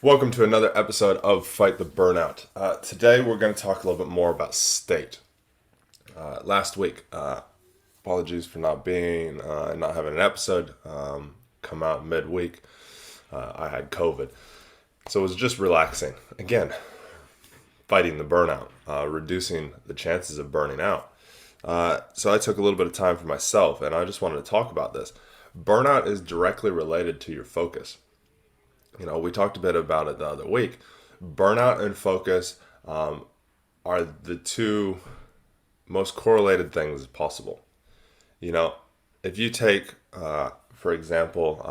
Welcome to another episode of Fight the Burnout. Today we're going to talk a little bit more about state. Last week, apologies for not having an episode come out midweek. I had COVID, so it was just relaxing. Again, fighting the burnout, reducing the chances of burning out. So I took a little bit of time for myself, and I just wanted to talk about this. Burnout is directly related to your focus. We talked a bit about it the other week. Burnout and focus are the two most correlated things possible. If you take, for example,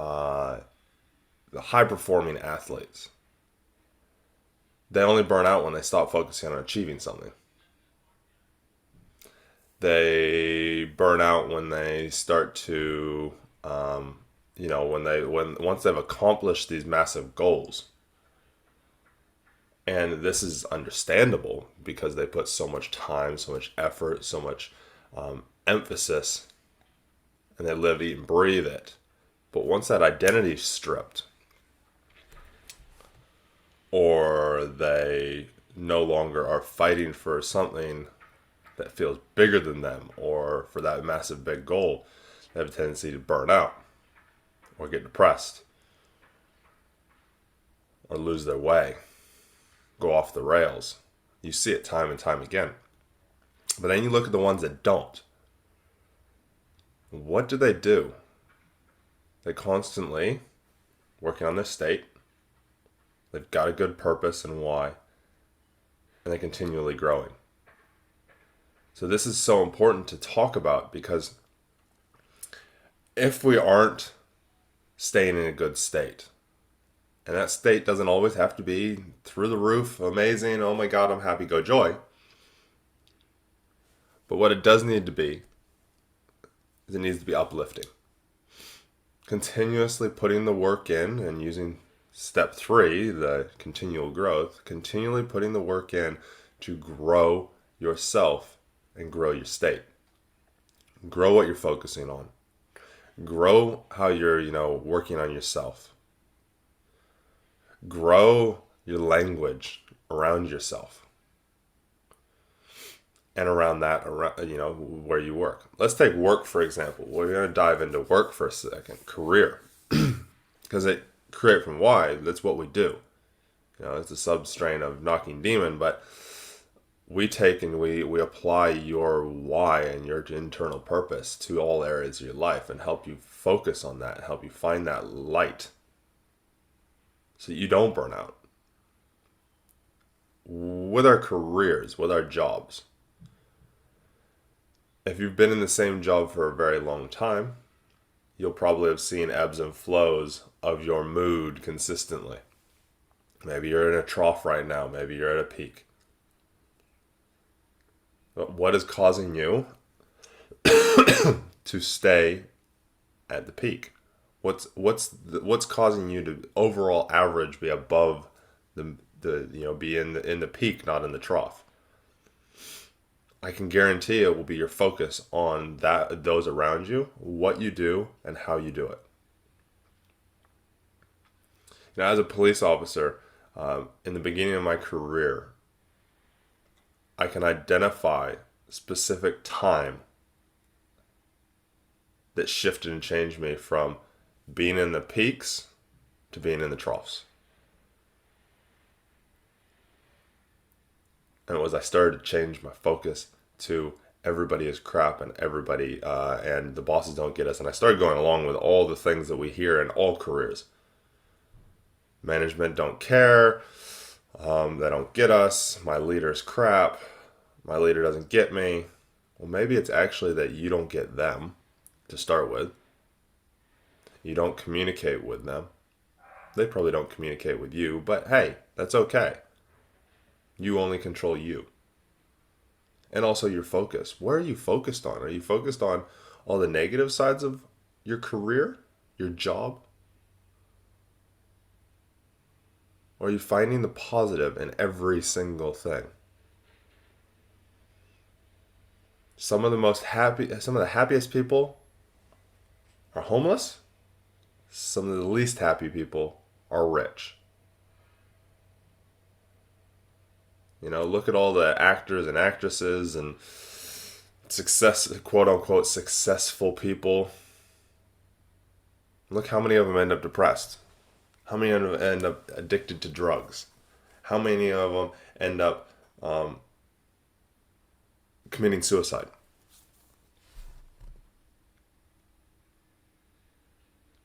the high-performing athletes, they only burn out when they stop focusing on achieving something. They burn out when they start to once they've accomplished these massive goals. And this is understandable because they put so much time, so much effort, so much emphasis, and they live, eat, and breathe it. But once that identity is stripped, or they no longer are fighting for something that feels bigger than them, or for that massive big goal, they have a tendency to burn out, or get depressed, or lose their way, go off the rails. You see it time and time again. But then you look at the ones that don't. What do? They constantly working on their state. They've got a good purpose and why, and they're continually growing. So this is so important to talk about, because if we aren't staying in a good state, and that state doesn't always have to be through the roof, amazing, oh my God, I'm happy, go joy. But what it does need to be is it needs to be uplifting. Continuously putting the work in and using step 3, the continual growth, continually putting the work in to grow yourself and grow your state. Grow what you're focusing on. Grow how you're, working on yourself. Grow your language around yourself. And around that, where you work. Let's take work, for example. We're going to dive into work for a second. Career. Because it create from why, that's what we do. It's a substrain of Knocking Demon, but we take and we apply your why and your internal purpose to all areas of your life and help you focus on that, help you find that light so you don't burn out. With our careers, with our jobs, if you've been in the same job for a very long time, you'll probably have seen ebbs and flows of your mood consistently. Maybe you're in a trough right now, maybe you're at a peak. But what is causing you to stay at the peak? What's causing you to overall average be above the be in the peak, not in the trough? I can guarantee it will be your focus on those around you, what you do, and how you do it. As a police officer, in the beginning of my career, I can identify specific time that shifted and changed me from being in the peaks to being in the troughs. And it was I started to change my focus to everybody is crap and everybody and the bosses don't get us. And I started going along with all the things that we hear in all careers. Management don't care. They don't get us. My leader's crap. My leader doesn't get me. Well, maybe it's actually that you don't get them to start with. You don't communicate with them. They probably don't communicate with you, but hey, that's okay. You only control you. And also your focus. Where are you focused on? Are you focused on all the negative sides of your career, your job? Or are you finding the positive in every single thing? Some of the happiest people are homeless. Some of the least happy people are rich. Look at all the actors and actresses and quote unquote successful people. Look how many of them end up depressed. How many of them end up addicted to drugs? How many of them end up committing suicide?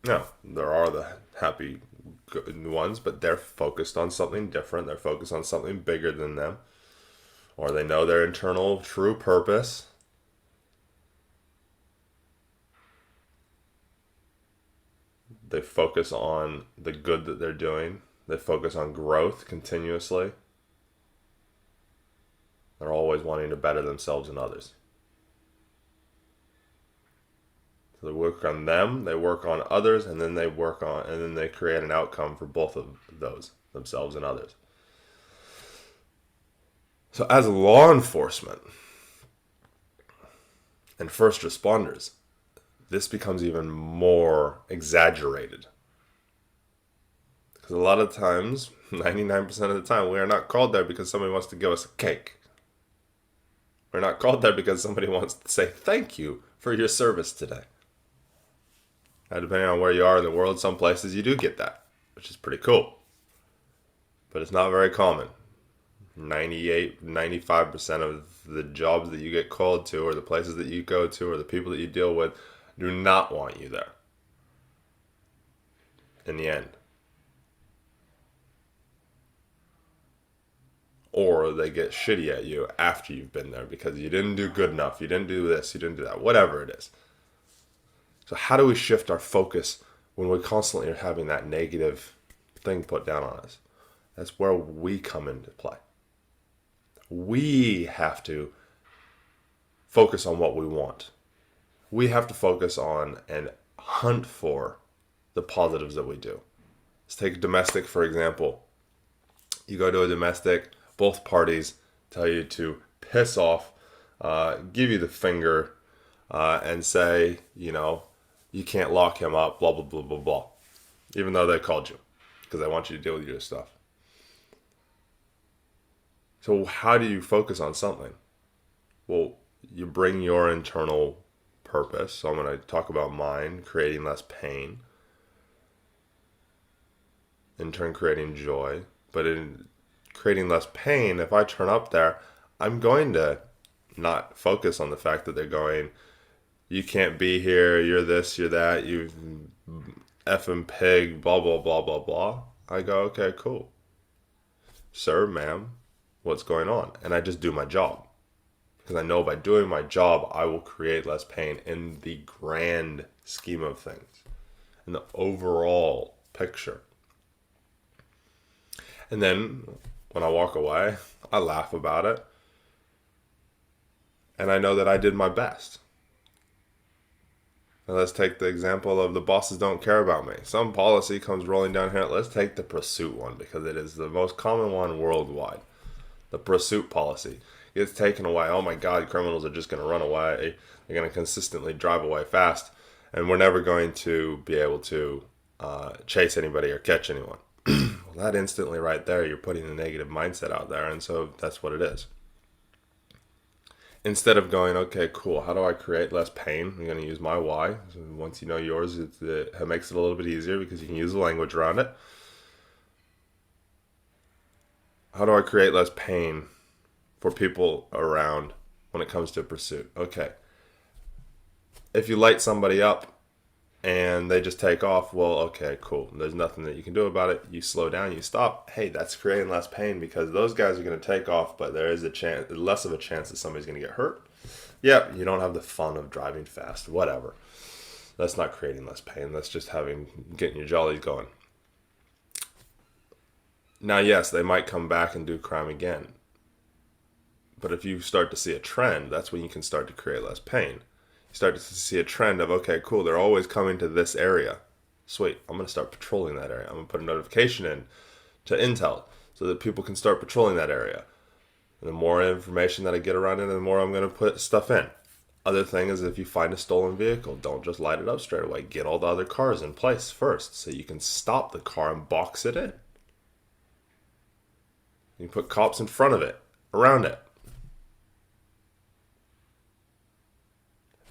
No, there are the happy good ones, but they're focused on something different. They're focused on something bigger than them. Or they know their internal true purpose. They focus on the good that they're doing. They focus on growth continuously. They're always wanting to better themselves and others. So they work on them, they work on others, and then they create an outcome for both of those, themselves and others. So as law enforcement and first responders, this becomes even more exaggerated. Because a lot of times, 99% of the time, we are not called there because somebody wants to give us a cake. We're not called there because somebody wants to say thank you for your service today. Now, depending on where you are in the world, some places you do get that, which is pretty cool. But it's not very common. 95% of the jobs that you get called to, or the places that you go to, or the people that you deal with, do not want you there in the end. Or they get shitty at you after you've been there because you didn't do good enough, you didn't do this, you didn't do that, whatever it is. So how do we shift our focus when we constantly are having that negative thing put down on us? That's where we come into play. We have to focus on what we want. We have to focus on and hunt for the positives that we do. Let's take domestic, for example. You go to a domestic, both parties tell you to piss off, give you the finger, and say, you can't lock him up, blah, blah, blah, blah, blah. Even though they called you, because they want you to deal with your stuff. So how do you focus on something? Well, you bring your internal purpose. So I'm going to talk about mine, creating less pain. In turn, creating joy. But in creating less pain, if I turn up there, I'm going to not focus on the fact that they're going, you can't be here, you're this, you're that, you effing pig, blah, blah, blah, blah, blah. I go, okay, cool. Sir, ma'am, what's going on? And I just do my job. Because I know by doing my job, I will create less pain in the grand scheme of things, in the overall picture. And then when I walk away, I laugh about it. And I know that I did my best. Now let's take the example of the bosses don't care about me. Some policy comes rolling down here. Let's take the pursuit one because it is the most common one worldwide. The pursuit policy gets taken away. Oh my God, criminals are just going to run away. They're going to consistently drive away fast. And we're never going to be able to chase anybody or catch anyone. Well, that instantly right there, you're putting a negative mindset out there. And so that's what it is. Instead of going, okay, cool, how do I create less pain? I'm going to use my why. So once you know yours, it makes it a little bit easier because you can use the language around it. How do I create less pain for people around when it comes to pursuit? Okay. If you light somebody up and they just take off, well, okay, cool. There's nothing that you can do about it. You slow down, you stop. Hey, that's creating less pain because those guys are going to take off, but there is less of a chance that somebody's going to get hurt. Yeah, you don't have the fun of driving fast, whatever. That's not creating less pain. That's just getting your jollies going. Now, yes, they might come back and do crime again. But if you start to see a trend, that's when you can start to create less pain. You start to see a trend of, okay, cool, they're always coming to this area. Sweet, I'm going to start patrolling that area. I'm going to put a notification in to Intel so that people can start patrolling that area. And the more information that I get around it, the more I'm going to put stuff in. Other thing is if you find a stolen vehicle, don't just light it up straight away. Get all the other cars in place first so you can stop the car and box it in. You put cops in front of it around it.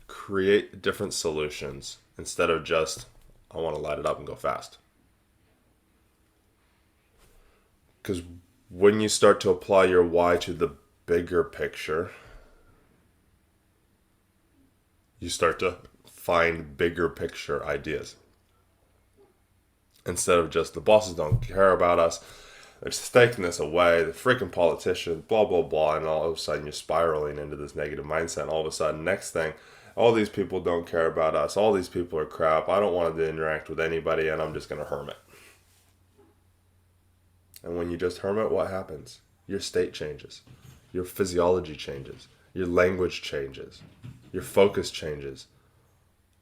Create different solutions instead of just, I want to light it up and go fast. Because when you start to apply your why to the bigger picture, you start to find bigger picture ideas. Instead of just the bosses don't care about us, they're just taking this away, the freaking politicians, blah, blah, blah, and all of a sudden you're spiraling into this negative mindset, and all of a sudden, next thing, all these people don't care about us, all these people are crap, I don't want to interact with anybody, and I'm just going to hermit. And when you just hermit, what happens? Your state changes. Your physiology changes. Your language changes. Your focus changes.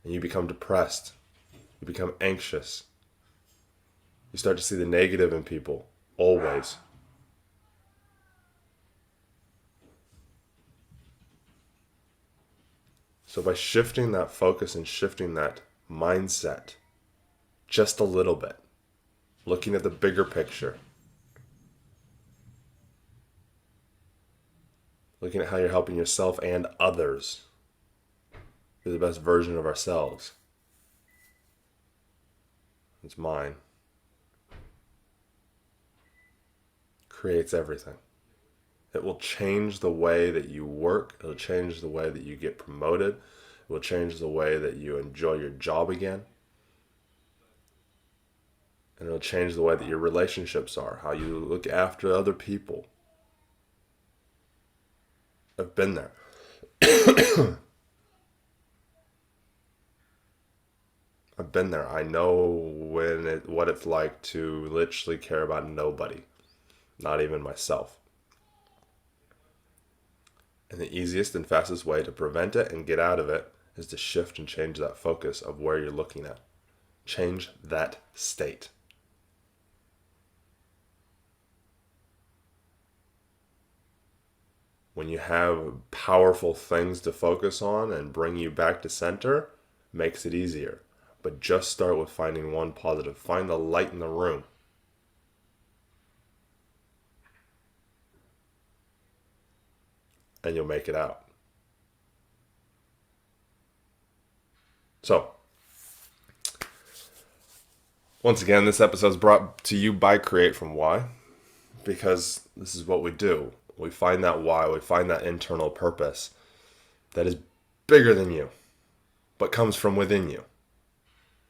And you become depressed. You become anxious. You start to see the negative in people, always. So by shifting that focus and shifting that mindset just a little bit, looking at the bigger picture, looking at how you're helping yourself and others be the best version of ourselves. It's mine. Creates everything. It will change the way that you work. It'll change the way that you get promoted. It will change the way that you enjoy your job again. And it'll change the way that your relationships are, how you look after other people. I've been there. I've been there. I know what it's like to literally care about nobody, not even myself. And the easiest and fastest way to prevent it and get out of it is to shift and change that focus of where you're looking at. Change that state. When you have powerful things to focus on and bring you back to center, makes it easier. But just start with finding one positive. Find the light in the room. And you'll make it out. So, once again, this episode is brought to you by Create From Why, because this is what we do. We find that why, we find that internal purpose that is bigger than you, but comes from within you.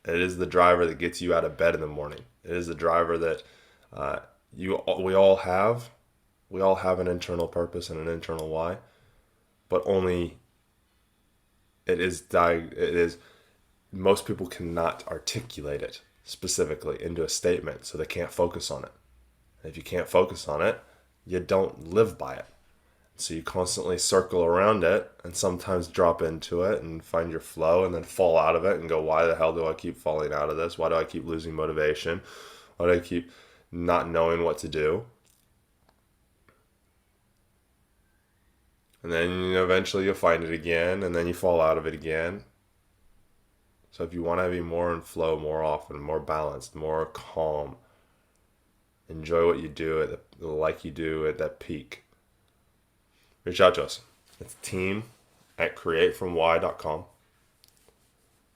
It is the driver that gets you out of bed in the morning. It is the driver that we all have. We all have an internal purpose and an internal why, but only it is most people cannot articulate it specifically into a statement, so they can't focus on it. And if you can't focus on it, you don't live by it. So you constantly circle around it and sometimes drop into it and find your flow and then fall out of it and go, why the hell do I keep falling out of this? Why do I keep losing motivation? Why do I keep not knowing what to do? And then eventually you'll find it again, and then you fall out of it again. So if you want to be more in flow more often, more balanced, more calm, enjoy what you do like you do at that peak, reach out to us. It's team@createfromwhy.com.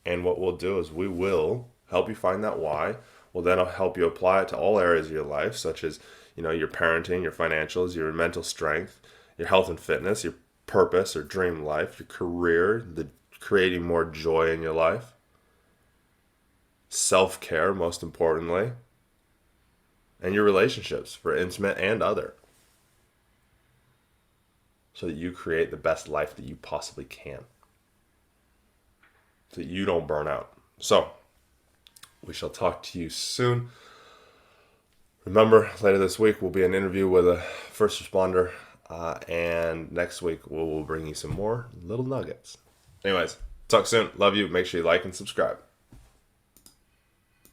And what we'll do is we will help you find that why. We'll then help you apply it to all areas of your life, such as, your parenting, your financials, your mental strength, your health and fitness, your purpose or dream life, your career, the creating more joy in your life, self-care, most importantly, and your relationships for intimate and other, so that you create the best life that you possibly can, so that you don't burn out. So, we shall talk to you soon. Remember, later this week will be an interview with a first responder, and next week we'll bring you some more little nuggets. Anyways, talk soon. Love you. Make sure you like and subscribe.